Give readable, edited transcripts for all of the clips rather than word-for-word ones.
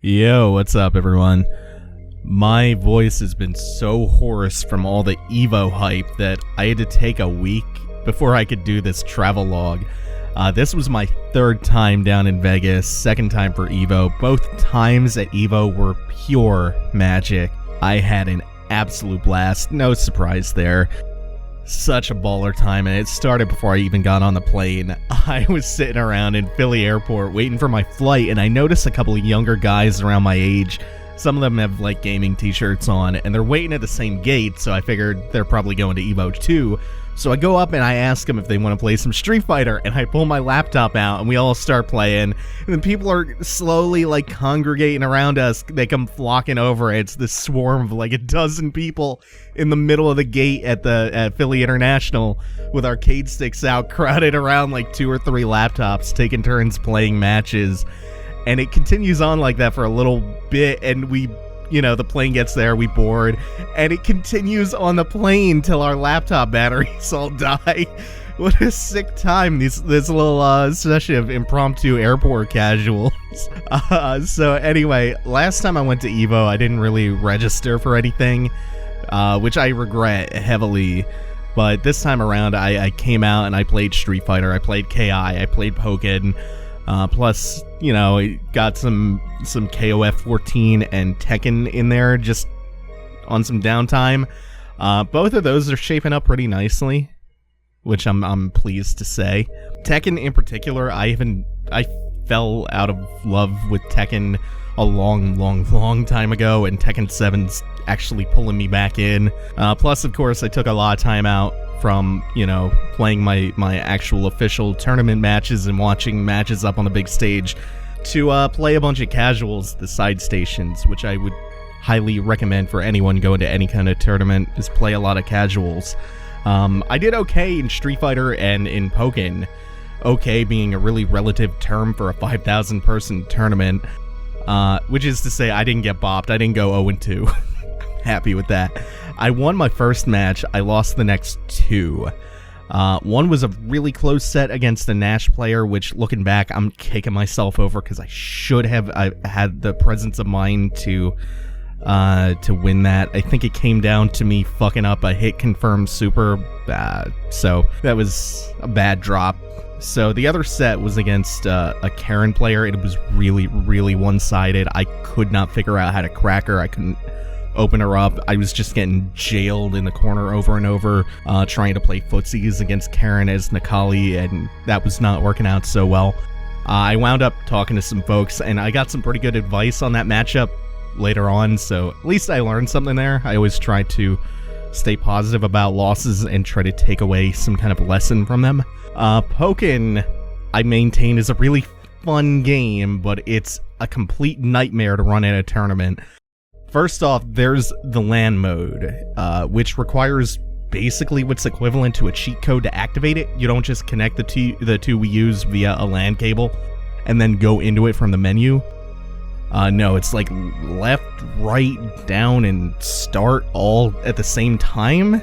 Yo, what's up everyone? My voice has been so hoarse from all the Evo hype that I had to take a week before I could do this travel log. This was my third time down in Vegas, second time for Evo. Both times at Evo were pure magic. I had an absolute blast, no surprise there. Such a baller time, and it started before I even got on the plane. I was sitting around in Philly airport waiting for my flight, and I noticed a couple of younger guys around my age. Some of them have like gaming t-shirts on, and they're waiting at the same gate, so I figured they're probably going to Evo too. So I go up and I ask them if they want to play some Street Fighter, and I pull my laptop out and we all start playing. And then people are slowly like congregating around us. They come flocking over. It's this swarm of like a dozen people in the middle of the gate at Philly International with arcade sticks out, crowded around like 2 or 3 laptops, taking turns playing matches. And it continues on like that for a little bit, and the plane gets there, we board, and it continues on the plane till our laptop batteries all die. What a sick time, this little session of impromptu airport casuals. So anyway, last time I went to Evo, I didn't really register for anything, which I regret heavily. But this time around, I came out and I played Street Fighter, I played KI, I played Pokken. Plus, got some KOF 14 and Tekken in there just on some downtime. Both of those are shaping up pretty nicely, which I'm pleased to say. Tekken in particular, I fell out of love with Tekken a long time ago, and Tekken 7's actually pulling me back in. Plus, of course, I took a lot of time out from, playing my actual official tournament matches and watching matches up on the big stage to play a bunch of casuals, the side stations, which I would highly recommend for anyone going to any kind of tournament, is play a lot of casuals. I did okay in Street Fighter and in Pokken, okay being a really relative term for a 5,000 person tournament, which is to say I didn't get bopped, I didn't go 0-2. Happy with that. I won my first match, I lost the next 2. One was a really close set against a Nash player, which looking back, I'm kicking myself over because I should have had the presence of mind to win that. I think it came down to me fucking up a hit confirmed super, so that was a bad drop. So the other set was against a Karen player. It was really one-sided. I could not figure out how to crack her. I couldn't open her up. I was just getting jailed in the corner over and over, trying to play footsies against Karen as Nikali, and that was not working out so well. I wound up talking to some folks, and I got some pretty good advice on that matchup later on, so at least I learned something there. I always try to stay positive about losses and try to take away some kind of lesson from them. Pokken, I maintain, is a really fun game, but it's a complete nightmare to run in a tournament. First off, there's the LAN mode, which requires basically what's equivalent to a cheat code to activate it. You don't just connect the two we use via a LAN cable and then go into it from the menu. No, it's like left, right, down, and start all at the same time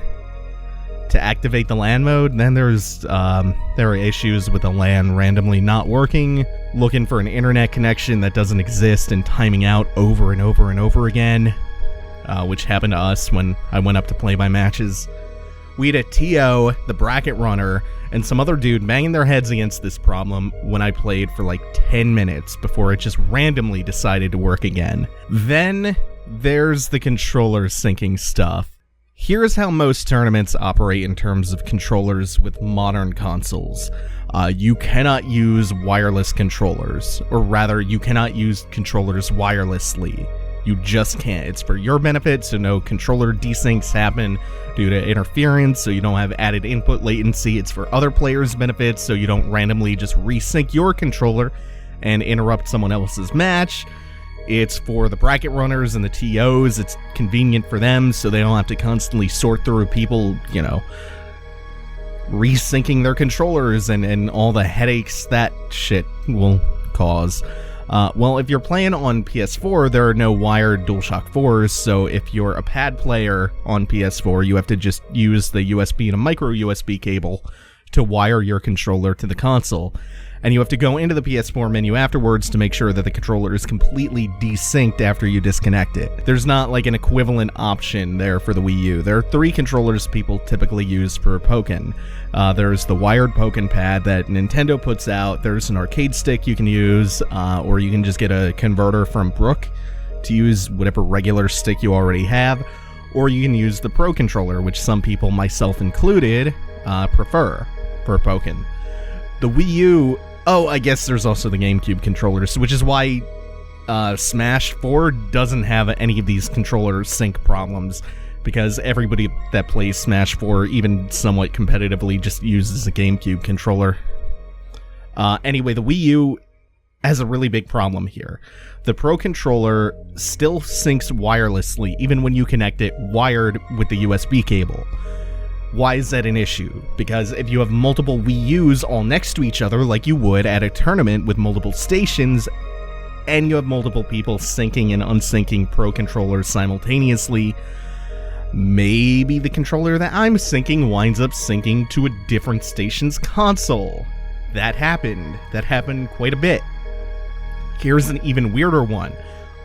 to activate the LAN mode. Then there are issues with the LAN randomly not working, looking for an internet connection that doesn't exist, and timing out over and over again, which happened to us when I went up to play my matches. We had a TO, the bracket runner, and some other dude banging their heads against this problem when I played for like 10 minutes before it just randomly decided to work again. Then there's the controller syncing stuff. Here's how most tournaments operate in terms of controllers with modern consoles. You cannot use wireless controllers, or rather, you cannot use controllers wirelessly. You just can't. It's for your benefit, so no controller desyncs happen due to interference, so you don't have added input latency. It's for other players' benefits, so you don't randomly just resync your controller and interrupt someone else's match. It's for the bracket runners and the TOs. It's convenient for them, so they don't have to constantly sort through people, resyncing their controllers and all the headaches that shit will cause. Well, if you're playing on PS4, there are no wired DualShock 4s, so if you're a pad player on PS4, you have to just use the USB and a micro USB cable to wire your controller to the console. and you have to go into the PS4 menu afterwards to make sure that the controller is completely desynced after you disconnect it. There's not like an equivalent option there for the Wii U. There are 3 controllers people typically use for Pokken. There's the wired Pokken pad that Nintendo puts out, there's an arcade stick you can use, or you can just get a converter from Brook to use whatever regular stick you already have, or you can use the Pro Controller, which some people, myself included, prefer for Pokken. The Wii U, I guess there's also the GameCube controllers, which is why Smash 4 doesn't have any of these controller sync problems, because everybody that plays Smash 4, even somewhat competitively, just uses a GameCube controller. Anyway, the Wii U has a really big problem here. The Pro Controller still syncs wirelessly, even when you connect it wired with the USB cable. Why is that an issue? Because if you have multiple Wii U's all next to each other, like you would at a tournament with multiple stations, and you have multiple people syncing and unsyncing Pro Controllers simultaneously, maybe the controller that I'm syncing winds up syncing to a different station's console. That happened. That happened quite a bit. Here's an even weirder one.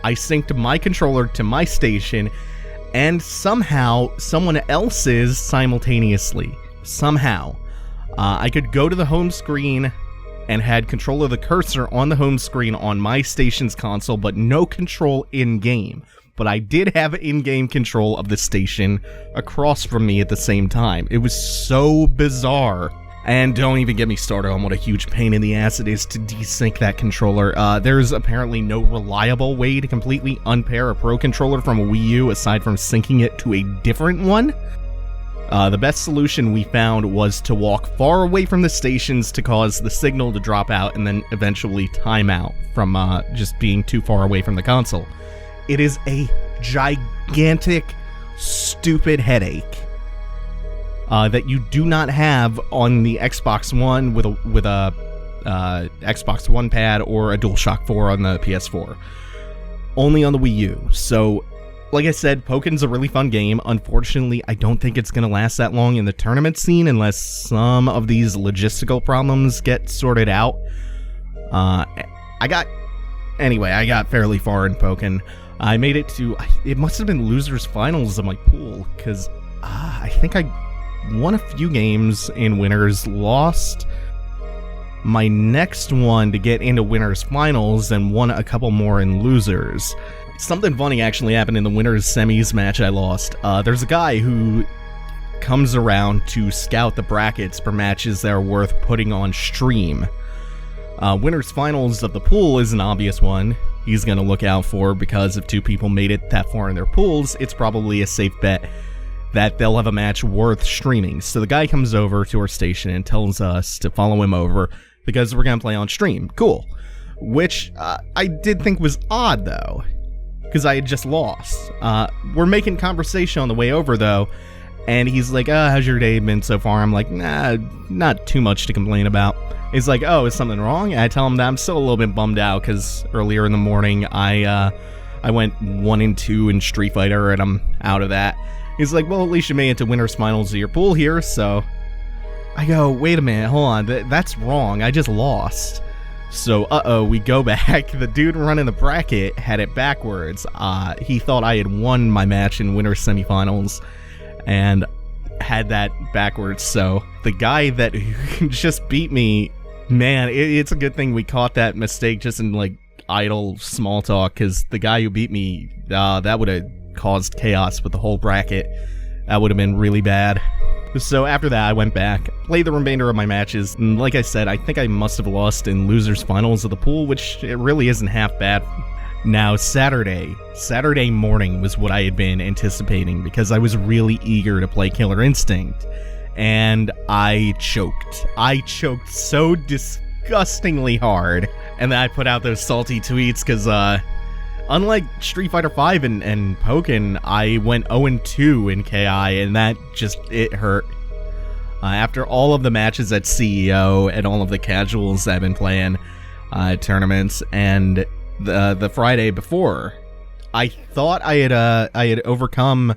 I synced my controller to my station, and somehow someone else's simultaneously. Somehow. I could go to the home screen and had control of the cursor on the home screen on my station's console, but no control in-game. But I did have in-game control of the station across from me at the same time. It was so bizarre. And don't even get me started on what a huge pain in the ass it is to desync that controller. There's apparently no reliable way to completely unpair a Pro Controller from a Wii U aside from syncing it to a different one. The best solution we found was to walk far away from the stations to cause the signal to drop out and then eventually time out from just being too far away from the console. It is a gigantic, stupid headache that you do not have on the Xbox One with a Xbox One pad or a DualShock 4 on the PS4. Only on the Wii U. So, like I said, Pokken's a really fun game. Unfortunately, I don't think it's going to last that long in the tournament scene unless some of these logistical problems get sorted out. I got fairly far in Pokken. I made it to, it must have been losers finals of my pool, because I think I won a few games in winners, lost my next one to get into winners finals, and won a couple more in losers. Something funny actually happened in the winners semis match I lost. There's a guy who comes around to scout the brackets for matches that are worth putting on stream. Winners finals of the pool is an obvious one he's going to look out for, because if 2 people made it that far in their pools, it's probably a safe bet that they'll have a match worth streaming. So the guy comes over to our station and tells us to follow him over because we're going to play on stream. Cool. Which I did think was odd, though, because I had just lost. We're making conversation on the way over, though, and he's like, how's your day been so far? I'm like, nah, not too much to complain about. He's like, is something wrong? And I tell him that I'm still a little bit bummed out because earlier in the morning I went 1-2 in Street Fighter, and I'm out of that. He's like, well, at least you made it to winners finals of your pool here, so... I go, wait a minute, hold on, that's wrong, I just lost. So, we go back. The dude running the bracket had it backwards. He thought I had won my match in winners semifinals, and had that backwards, so the guy that just beat me, man, it's a good thing we caught that mistake just in, like, idle small talk, because the guy who beat me, that would have caused chaos with the whole bracket. That would have been really bad. So after that, I went back, played the remainder of my matches, and like I said, I think I must have lost in losers finals of the pool, which it really isn't half bad. Now, Saturday morning was what I had been anticipating, because I was really eager to play Killer Instinct, and I choked. I choked so disgustingly hard, and then I put out those salty tweets, because, unlike Street Fighter V and Pokken, I went 0-2 in KI, and that just, it hurt. After all of the matches at CEO and all of the casuals I've been playing tournaments, and the Friday before, I thought I had overcome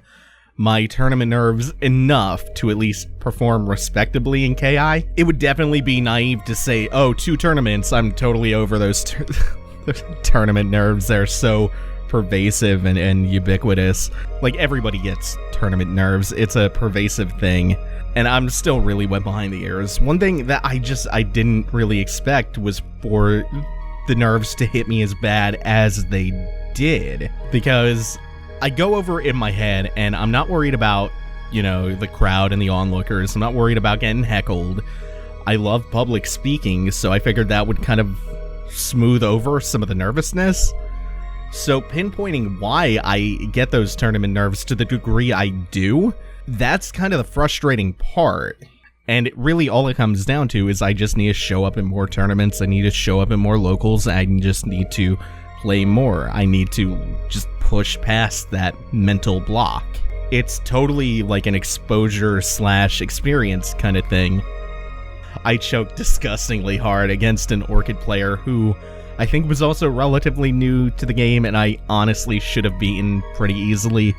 my tournament nerves enough to at least perform respectably in KI. It would definitely be naive to say, oh, 2 tournaments, I'm totally over those tournament nerves. They're so pervasive and ubiquitous. Like, everybody gets tournament nerves. It's a pervasive thing. And I'm still really wet behind the ears. One thing that I didn't really expect was for the nerves to hit me as bad as they did. Because I go over in my head and I'm not worried about, you know, the crowd and the onlookers. I'm not worried about getting heckled. I love public speaking, so I figured that would kind of smooth over some of the nervousness. So pinpointing why I get those tournament nerves to the degree I do, that's kind of the frustrating part. And really all it comes down to is I just need to show up in more tournaments. I need to show up in more locals. I just need to play more. I need to just push past that mental block. It's totally like an exposure / experience kind of thing. I choked disgustingly hard against an Orchid player who I think was also relatively new to the game, and I honestly should have beaten pretty easily,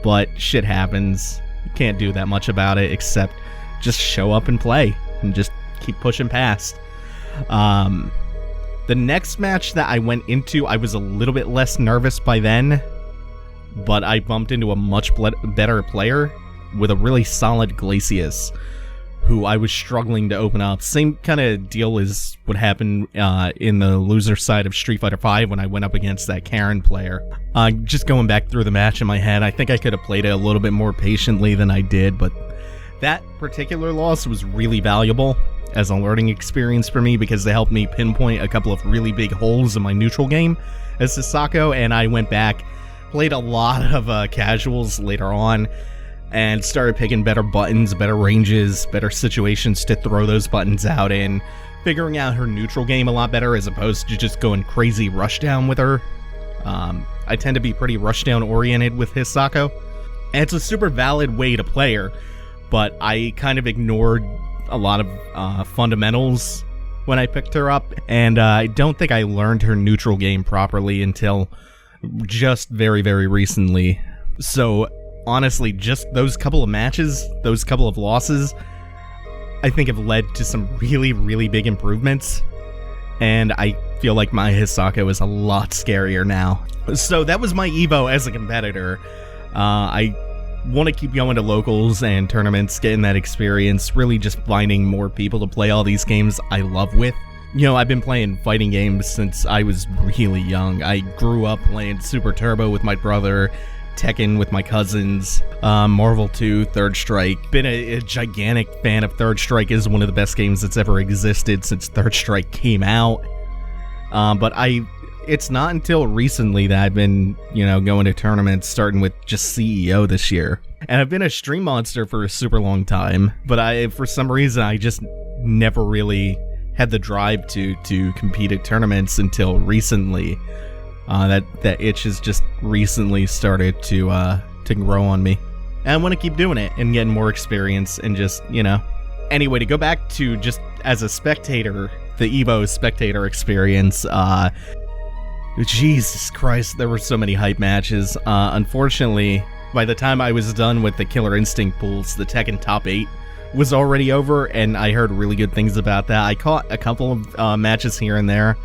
but shit happens. You can't do that much about it except just show up and play and just keep pushing past. The next match that I went into, I was a little bit less nervous by then, but I bumped into a much better player with a really solid Glacius, who I was struggling to open up. Same kind of deal as what happened in the loser side of Street Fighter V when I went up against that Karen player. Just going back through the match in my head, I think I could have played it a little bit more patiently than I did, but that particular loss was really valuable as a learning experience for me because they helped me pinpoint a couple of really big holes in my neutral game as Sasako, and I went back, played a lot of casuals later on, and started picking better buttons, better ranges, better situations to throw those buttons out in, figuring out her neutral game a lot better as opposed to just going crazy rushdown with her. I tend to be pretty rushdown oriented with Hisako, and it's a super valid way to play her, but I kind of ignored a lot of fundamentals when I picked her up, and I don't think I learned her neutral game properly until just very, very recently. So honestly, just those couple of matches, those couple of losses, I think have led to some really, really big improvements, and I feel like my Hisako is a lot scarier now. So that was my Evo as a competitor. I want to keep going to locals and tournaments, getting that experience, really just finding more people to play all these games I love with. You know, I've been playing fighting games since I was really young. I grew up playing Super Turbo with my brother, Tekken with my cousins, Marvel 2, Third Strike. Been a gigantic fan of Third Strike. Is one of the best games that's ever existed since Third Strike came out. But it's not until recently that I've been, you know, going to tournaments, starting with just CEO this year. And I've been a stream monster for a super long time, but for some reason, I just never really had the drive to compete at tournaments until recently. That itch has just recently started to grow on me. And I want to keep doing it and getting more experience and just, you know. Anyway, to go back to just as a spectator, the Evo spectator experience, Jesus Christ, there were so many hype matches. Unfortunately, by the time I was done with the Killer Instinct pools, the Tekken Top 8 was already over, and I heard really good things about that. I caught a couple of matches here and there,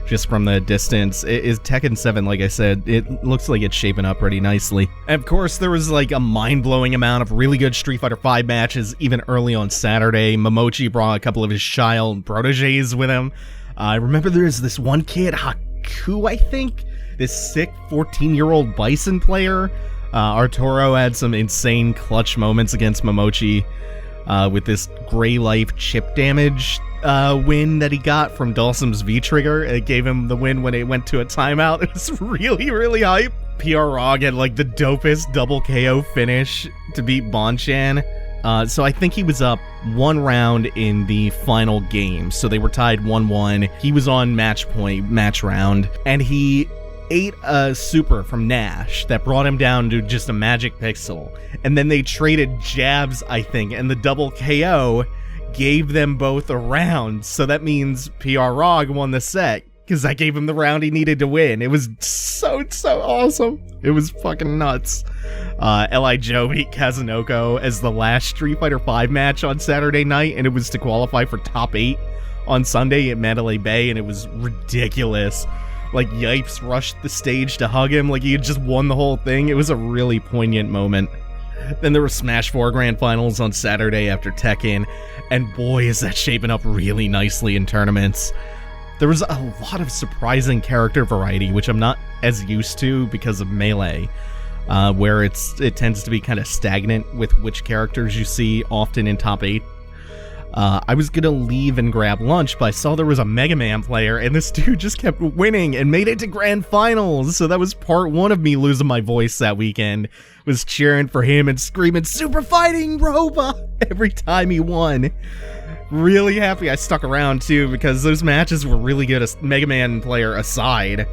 just from the distance. It is Tekken 7, like I said, it looks like it's shaping up pretty nicely. And of course, there was like a mind-blowing amount of really good Street Fighter V matches, even early on Saturday. Momochi brought a couple of his child proteges with him. I remember there's this one kid, Haku, I think? This sick 14-year-old Bison player. Arturo had some insane clutch moments against Momochi with this Gray Life chip damage win that he got from Dawson's V-Trigger. It gave him the win when it went to a timeout. It was really, really hype. PR Rog had like the dopest double KO finish to beat Bonchan. So I think he was up 1 round in the final game. So they were tied 1-1. He was on match point, match round, and he ate a super from Nash that brought him down to just a magic pixel. And then they traded jabs, I think, and the double KO gave them both a round. So that means PR Rog won the set, because I gave him the round he needed to win. It was so awesome. It was fucking nuts. L.I. Joe beat Kazunoko as the last Street Fighter V match on Saturday night, and it was to qualify for top 8 on Sunday at Mandalay Bay, and it was ridiculous. Like, Yipes rushed the stage to hug him like he had just won the whole thing. It was a really poignant moment. Then there were Smash 4 Grand Finals on Saturday after Tekken, and boy, is that shaping up really nicely in tournaments. There was a lot of surprising character variety, which I'm not as used to because of Melee, where it tends to be kind of stagnant with which characters you see often in top 8. I was gonna leave and grab lunch, but I saw there was a Mega Man player, and this dude just kept winning and made it to Grand Finals. So that was part 1 of me losing my voice that weekend, was cheering for him and screaming, "Super Fighting Robot!" every time he won. Really happy I stuck around, too, because those matches were really good, Mega Man player aside.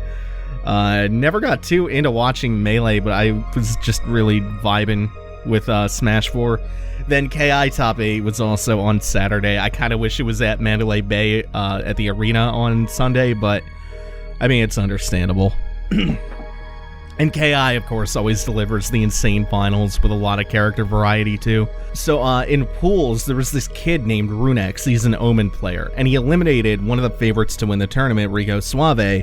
Never got too into watching Melee, but I was just really vibing with Smash 4. Then KI Top 8 was also on Saturday. I kind of wish it was at Mandalay Bay at the arena on Sunday, but I mean, it's understandable. And KI, of course, always delivers the insane finals with a lot of character variety, too. So, in pools, there was this kid named Runex. He's an Omen player, and he eliminated one of the favorites to win the tournament, Rico Suave,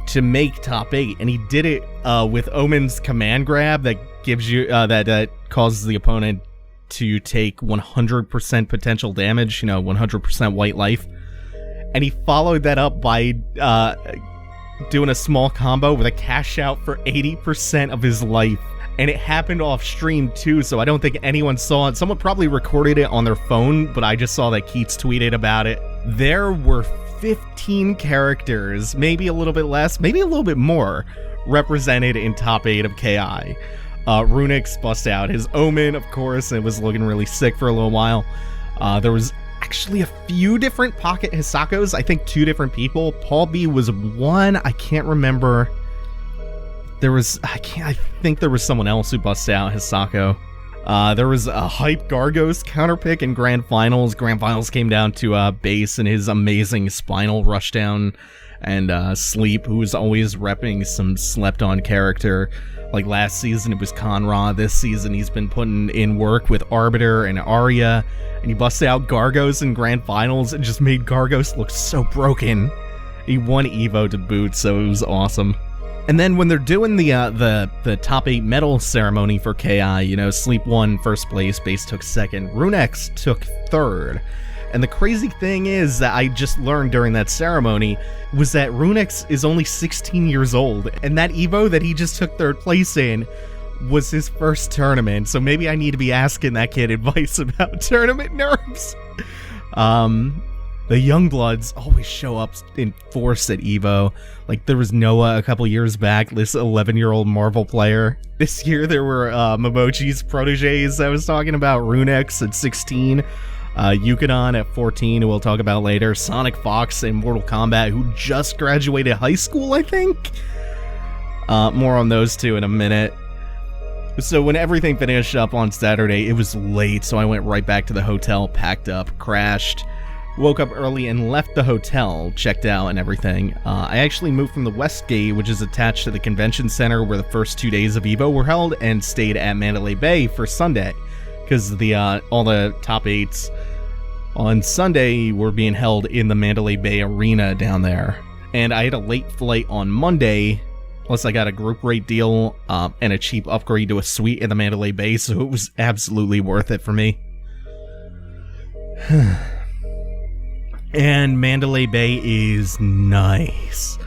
to make top 8. And he did it with Omen's command grab that gives you, that causes the opponent to take 100% potential damage, 100% white life. And he followed that up by doing a small combo with a cash out for 80% of his life. And it happened off stream too, so I don't think anyone saw it. Someone probably recorded it on their phone, but I just saw that Keats tweeted about it. There were 15 characters, maybe a little bit less, maybe a little bit more, represented in top 8 of KI. Runix bust out his Omen, of course, and was looking really sick for a little while. There was actually a few different Pocket Hisakos, I think 2 different people. Paul B was one, I can't remember. I think there was someone else who busted out Hisako. There was a hype Gargos counterpick in Grand Finals. Grand Finals came down to Base and his amazing Spinal Rushdown, and Sleep, who was always repping some slept-on character. Like last season, it was Conra. This season, he's been putting in work with Arbiter and Arya, and he busted out Gargos in Grand Finals and just made Gargos look so broken. He won Evo to boot, so it was awesome. And then when they're doing the top 8 medal ceremony for KI, Sleep won first place, Base took second, Runex took third. And the crazy thing is that I just learned during that ceremony was that Runex is only 16 years old, and that Evo that he just took third place in was his first tournament, so maybe I need to be asking that kid advice about tournament nerves. The Youngbloods always show up in force at Evo. Like, there was Noah a couple years back, this 11-year-old Marvel player. This year there were Momochi's proteges I was talking about, Runex at 16, Yukadon at 14, who we'll talk about later, Sonic Fox in Mortal Kombat, who just graduated high school, I think? More on those two in a minute. So when everything finished up on Saturday, it was late, so I went right back to the hotel, packed up, crashed, woke up early and left the hotel, checked out and everything. I actually moved from the West Gate, which is attached to the convention center where the first 2 days of Evo were held, and stayed at Mandalay Bay for Sunday, because all the top 8s on Sunday were being held in the Mandalay Bay arena down there. And I had a late flight on Monday, plus I got a group rate deal and a cheap upgrade to a suite in the Mandalay Bay, so it was absolutely worth it for me. And Mandalay Bay is nice.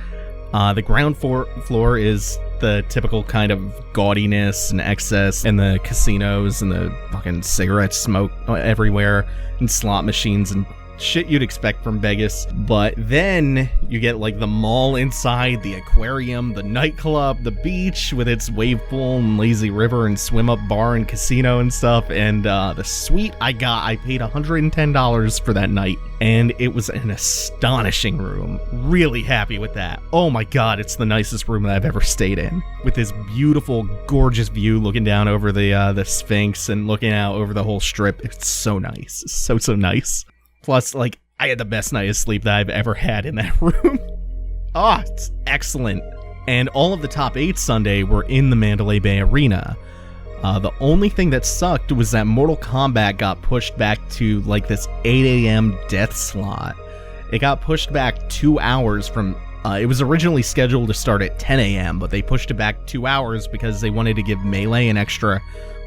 The ground floor is the typical kind of gaudiness and excess, and the casinos and the fucking cigarette smoke everywhere, and slot machines and shit you'd expect from Vegas. But then you get like the mall inside, the aquarium, the nightclub, the beach with its wave pool and lazy river and swim up bar and casino and stuff. And the suite I paid $110 for that night, and it was an astonishing room. Really happy with that. Oh my god, it's the nicest room that I've ever stayed in, with this beautiful, gorgeous view looking down over the Sphinx and looking out over the whole strip. It's so nice. So nice. Plus, like, I had the best night of sleep that I've ever had in that room. it's excellent. And all of the top 8 Sunday were in the Mandalay Bay Arena. The only thing that sucked was that Mortal Kombat got pushed back to like this 8 a.m. death slot. It got pushed back 2 hours from... it was originally scheduled to start at 10 a.m., but they pushed it back 2 hours because they wanted to give Melee an extra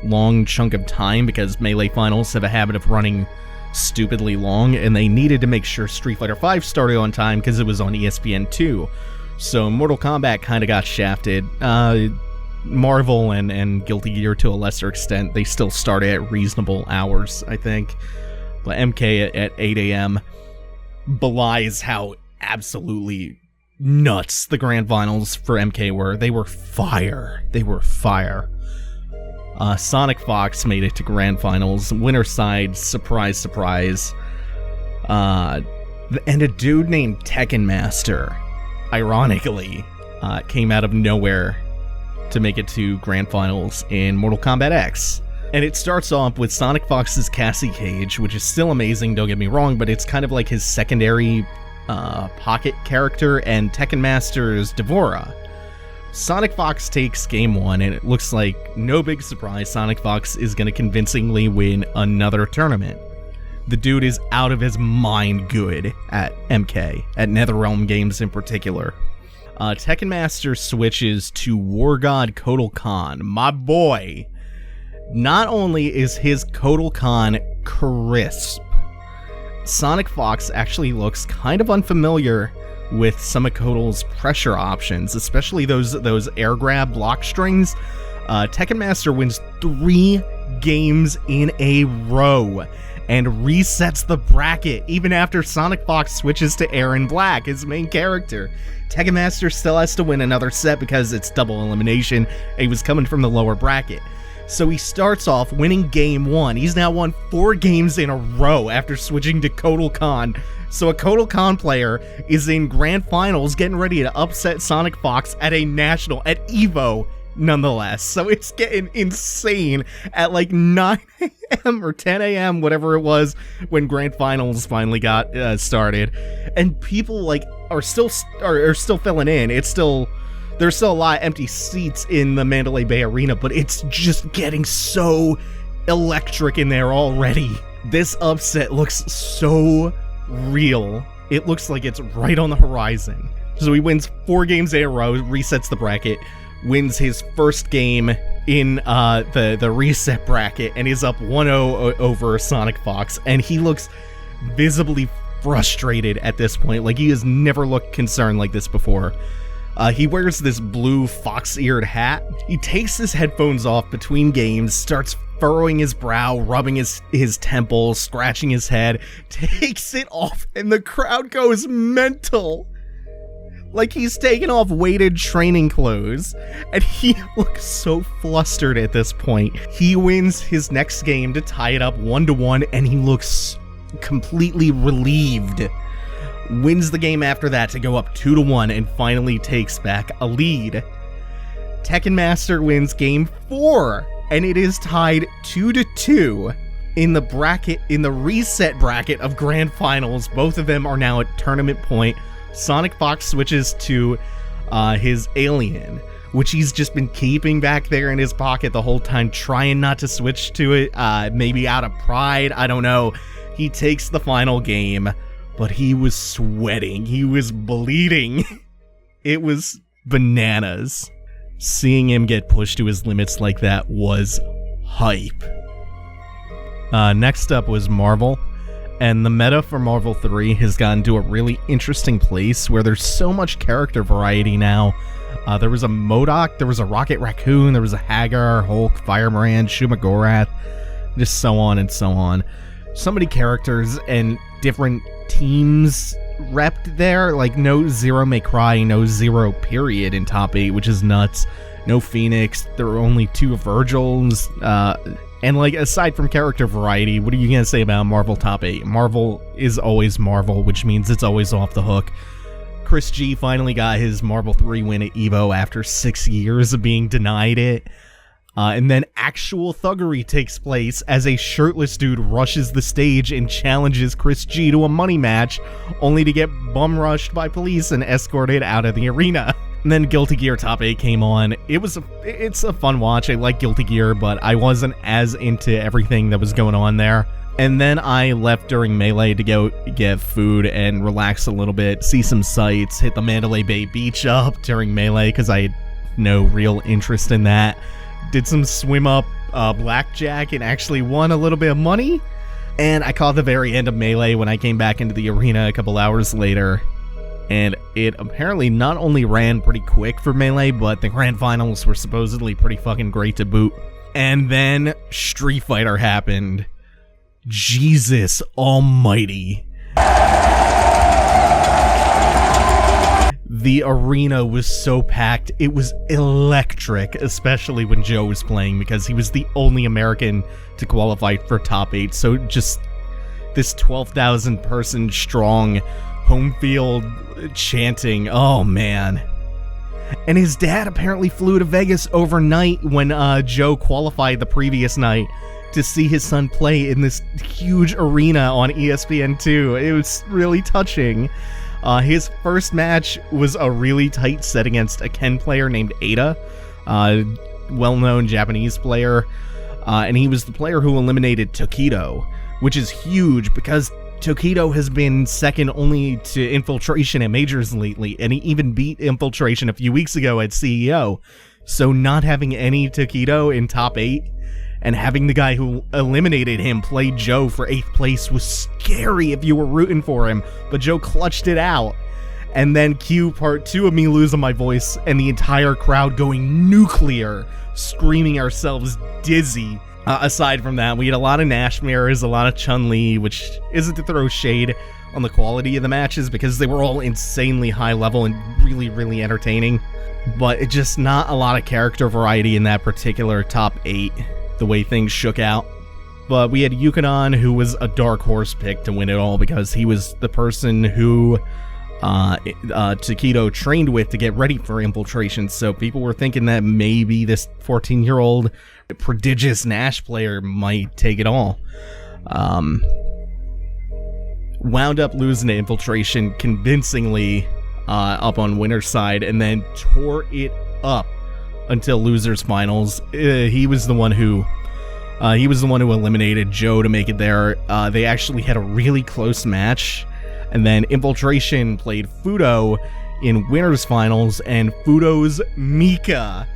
long chunk of time, because Melee finals have a habit of running stupidly long, and they needed to make sure Street Fighter V started on time because it was on ESPN2. So Mortal Kombat kind of got shafted. Marvel and Guilty Gear to a lesser extent, they still started at reasonable hours, I think. But MK at 8 a.m. belies how absolutely nuts the grand finals for MK were. They were fire. They were fire. Sonic Fox made it to grand finals. Winner side, surprise, surprise. And a dude named Tekken Master, ironically, came out of nowhere to make it to grand finals in Mortal Kombat X. And it starts off with Sonic Fox's Cassie Cage, which is still amazing, don't get me wrong, but it's kind of like his secondary pocket character, and Tekken Master's Devora. Sonic Fox takes game 1, and it looks like, no big surprise, Sonic Fox is going to convincingly win another tournament. The dude is out of his mind good at MK, at NetherRealm Games in particular. Tekken Master switches to War God Kotal Khan, my boy. Not only is his Kotal Khan crisp, Sonic Fox actually looks kind of unfamiliar with some of Kotal's pressure options, especially those air grab block strings. Tekken Master wins 3 games in a row and resets the bracket even after Sonic Fox switches to Aaron Black, his main character. Tekken Master still has to win another set because it's double elimination. He was coming from the lower bracket. So he starts off winning game 1. He's now won 4 games in a row after switching to Kotal Khan. So a Kotal Khan player is in grand finals getting ready to upset Sonic Fox at a national, at EVO, nonetheless. So it's getting insane at like 9 a.m. or 10 a.m., whatever it was, when grand finals finally got started. And people like are still filling in. There's still a lot of empty seats in the Mandalay Bay Arena, but it's just getting so electric in there already. This upset looks so real. It looks like it's right on the horizon. So he wins 4 games in a row, resets the bracket, wins his first game in the reset bracket, and is up 1-0 over Sonic Fox, and he looks visibly frustrated at this point. Like, he has never looked concerned like this before. He wears this blue fox-eared hat. He takes his headphones off between games, starts furrowing his brow, rubbing his temples, scratching his head, takes it off, and the crowd goes mental. Like he's taken off weighted training clothes, and he looks so flustered at this point. He wins his next game to tie it up 1-1, and he looks completely relieved. Wins the game after that to go up 2-1 and finally takes back a lead. Tekken Master wins game 4, and it is tied 2-2 in the reset bracket of grand finals. Both of them are now at tournament point. Sonic Fox switches to his alien, which he's just been keeping back there in his pocket the whole time, trying not to switch to it, maybe out of pride, I don't know. He takes the final game, but he was sweating. He was bleeding. It was bananas. Seeing him get pushed to his limits like that was hype. Next up was Marvel. And the meta for Marvel 3 has gotten to a really interesting place where there's so much character variety now. There was a MODOK, there was a Rocket Raccoon, there was a Hagar, Hulk, Firebrand, Shumagorath, just so on and so on. So many characters and different teams repped there, like no Zero May Cry, no Zero period in top 8, which is nuts. No Phoenix, there were only 2 Virgils, and like aside from character variety, what are you gonna say about Marvel top 8? Marvel is always Marvel, which means it's always off the hook. Chris G finally got his Marvel 3 win at EVO after 6 years of being denied it. And then actual thuggery takes place as a shirtless dude rushes the stage and challenges Chris G to a money match, only to get bum-rushed by police and escorted out of the arena. And then Guilty Gear Top 8 came on. It's a fun watch. I like Guilty Gear, but I wasn't as into everything that was going on there. And then I left during Melee to go get food and relax a little bit, see some sights, hit the Mandalay Bay Beach up during Melee because I had no real interest in that. Did some swim up blackjack and actually won a little bit of money. And I caught the very end of Melee when I came back into the arena a couple hours later. And it apparently not only ran pretty quick for Melee, but the grand finals were supposedly pretty fucking great to boot. And then Street Fighter happened. Jesus almighty. The arena was so packed, it was electric, especially when Joe was playing, because he was the only American to qualify for Top 8, so just this 12,000 person strong home field chanting, oh man. And his dad apparently flew to Vegas overnight when Joe qualified the previous night to see his son play in this huge arena on ESPN2. It was really touching. His first match was a really tight set against a Ken player named Ada, well-known Japanese player, and he was the player who eliminated Tokido, which is huge because Tokido has been second only to Infiltration at Majors lately, and he even beat Infiltration a few weeks ago at CEO. So not having any Tokido in Top 8 and having the guy who eliminated him play Joe for 8th place was scary if you were rooting for him, but Joe clutched it out. And then cue part 2 of me losing my voice and the entire crowd going nuclear, screaming ourselves dizzy. Aside from that, we had a lot of Nash mirrors, a lot of Chun-Li, which isn't to throw shade on the quality of the matches because they were all insanely high level and really, really entertaining. But it just not a lot of character variety in that particular Top 8. The way things shook out. But we had Yukon, who was a dark horse pick to win it all because he was the person who Tokido trained with to get ready for Infiltration, so people were thinking that maybe this 14-year-old prodigious Nash player might take it all. Wound up losing to Infiltration convincingly up on winner's side, and then tore it up until losers finals. He was the one who eliminated Joe to make it there. They actually had a really close match, and then Infiltration played Fudo in winners finals, and Fudo's Mika,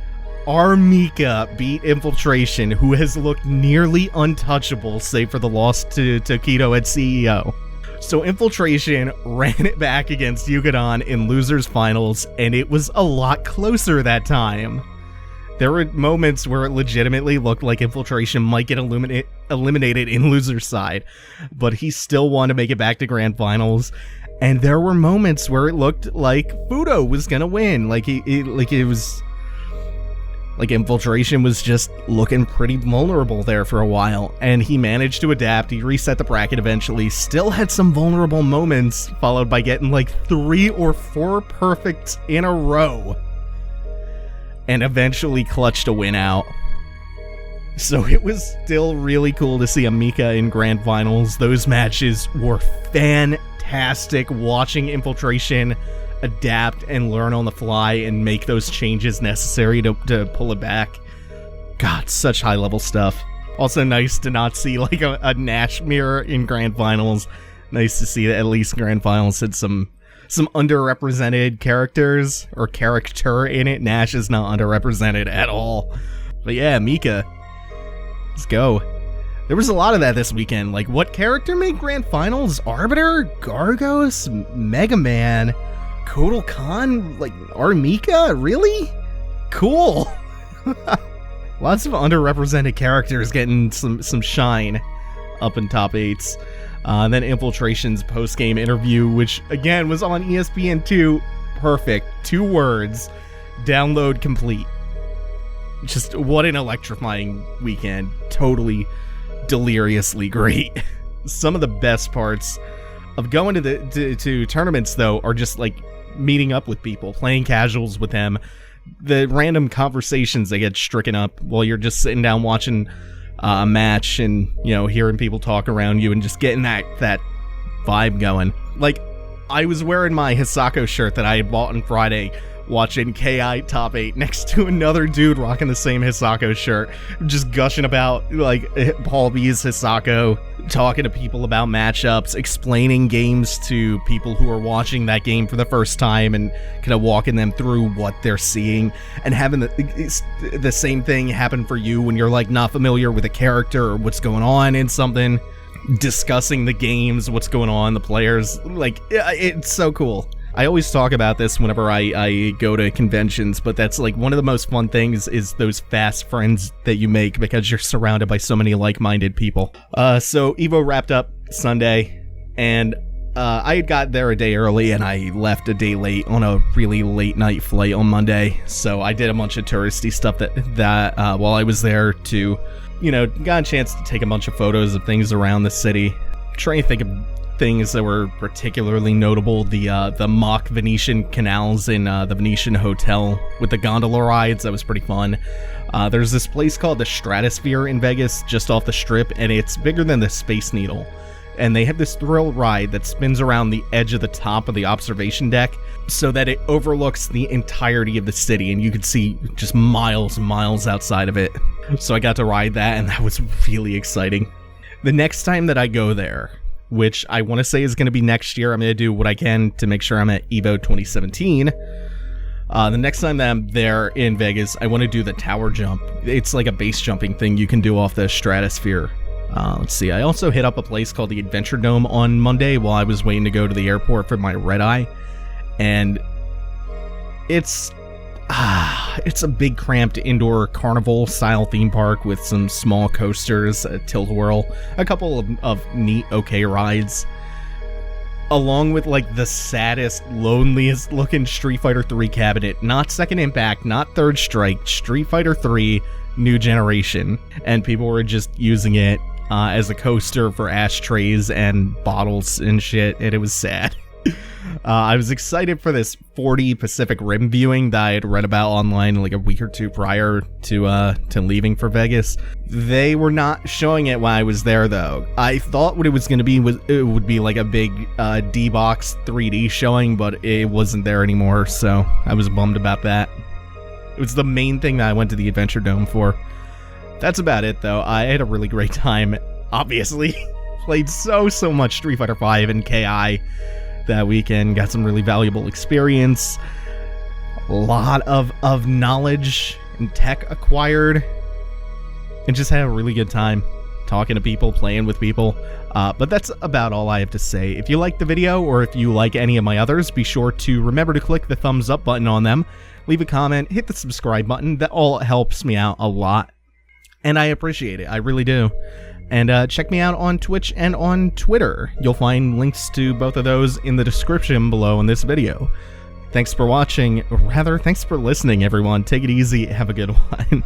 our Mika, beat Infiltration, who has looked nearly untouchable save for the loss to Tokido at CEO. So Infiltration ran it back against Yukon in losers finals, and it was a lot closer that time. There were moments where it legitimately looked like Infiltration might get eliminated in loser's side, but he still won to make it back to grand finals. And there were moments where it looked like Fudo was gonna win, like Infiltration was just looking pretty vulnerable there for a while, and he managed to adapt. He reset the bracket eventually, still had some vulnerable moments, followed by getting like 3 or 4 perfects in a row, and eventually clutched a win out. So it was still really cool to see Amika in grand finals. Those matches were fantastic, watching Infiltration adapt and learn on the fly and make those changes necessary to pull it back. God, such high level stuff. Also nice to not see like a Nash mirror in grand finals. Nice to see that at least grand finals had some underrepresented characters or character in it. Nash is not underrepresented at all. But yeah, Mika, let's go. There was a lot of that this weekend. Like, what character made grand finals? Arbiter, Gargos, Mega Man, Kotal Khan, like Armika? Really? Cool. Lots of underrepresented characters getting some shine up in top 8s. Then Infiltration's post-game interview, which again was on ESPN2. Perfect. 2 words. Download complete. Just what an electrifying weekend. Totally deliriously great. Some of the best parts of going to tournaments, though, are just like meeting up with people, playing casuals with them, the random conversations that get stricken up while you're just sitting down watching a match and, you know, hearing people talk around you and just getting that vibe going. Like, I was wearing my Hisako shirt that I had bought on Friday, watching KI Top 8 next to another dude rocking the same Hisako shirt, just gushing about, like, Paul B's Hisako, talking to people about matchups, explaining games to people who are watching that game for the first time and kind of walking them through what they're seeing, and having the same thing happen for you when you're, like, not familiar with a character or what's going on in something, discussing the games, what's going on, the players. Like, it's so cool. I always talk about this whenever I go to conventions, but that's like one of the most fun things is those fast friends that you make because you're surrounded by so many like-minded people. So Evo wrapped up Sunday, and I had got there a day early and I left a day late on a really late night flight on Monday. So I did a bunch of touristy stuff that while I was there to, you know, got a chance to take a bunch of photos of things around the city. Trying to think of things that were particularly notable. The mock Venetian canals in the Venetian Hotel with the gondola rides. That was pretty fun. There's this place called the Stratosphere in Vegas, just off the Strip, and it's bigger than the Space Needle. And they have this thrill ride that spins around the edge of the top of the observation deck so that it overlooks the entirety of the city, and you could see just miles and miles outside of it. So I got to ride that, and that was really exciting. The next time that I go there, which I want to say is going to be next year, I'm going to do what I can to make sure I'm at Evo 2017. The next time that I'm there in Vegas, I want to do the tower jump. It's like a base jumping thing you can do off the Stratosphere. Let's see, I also hit up a place called the Adventure Dome on Monday while I was waiting to go to the airport for my red-eye. And it's a big cramped indoor carnival-style theme park with some small coasters, a tilt-a-whirl, a couple of neat, okay rides, along with, like, the saddest, loneliest-looking Street Fighter 3 cabinet. Not Second Impact, not Third Strike, Street Fighter 3 New Generation. And people were just using it as a coaster for ashtrays and bottles and shit, and it was sad. I was excited for this 40 Pacific Rim viewing that I had read about online like a week or two prior to leaving for Vegas. They were not showing it when I was there, though. I thought what it was going to be it would be like a big D-Box 3D showing, but it wasn't there anymore, so I was bummed about that. It was the main thing that I went to the Adventure Dome for. That's about it, though. I had a really great time, obviously. Played so much Street Fighter V and KI that weekend. Got some really valuable experience. A lot of knowledge and tech acquired. And just had a really good time talking to people, playing with people. But that's about all I have to say. If you liked the video, or if you like any of my others, be sure to remember to click the thumbs up button on them. Leave a comment, hit the subscribe button. That all helps me out a lot. And I appreciate it. I really do. And check me out on Twitch and on Twitter. You'll find links to both of those in the description below in this video. Thanks for watching. Or rather, thanks for listening, everyone. Take it easy. Have a good one.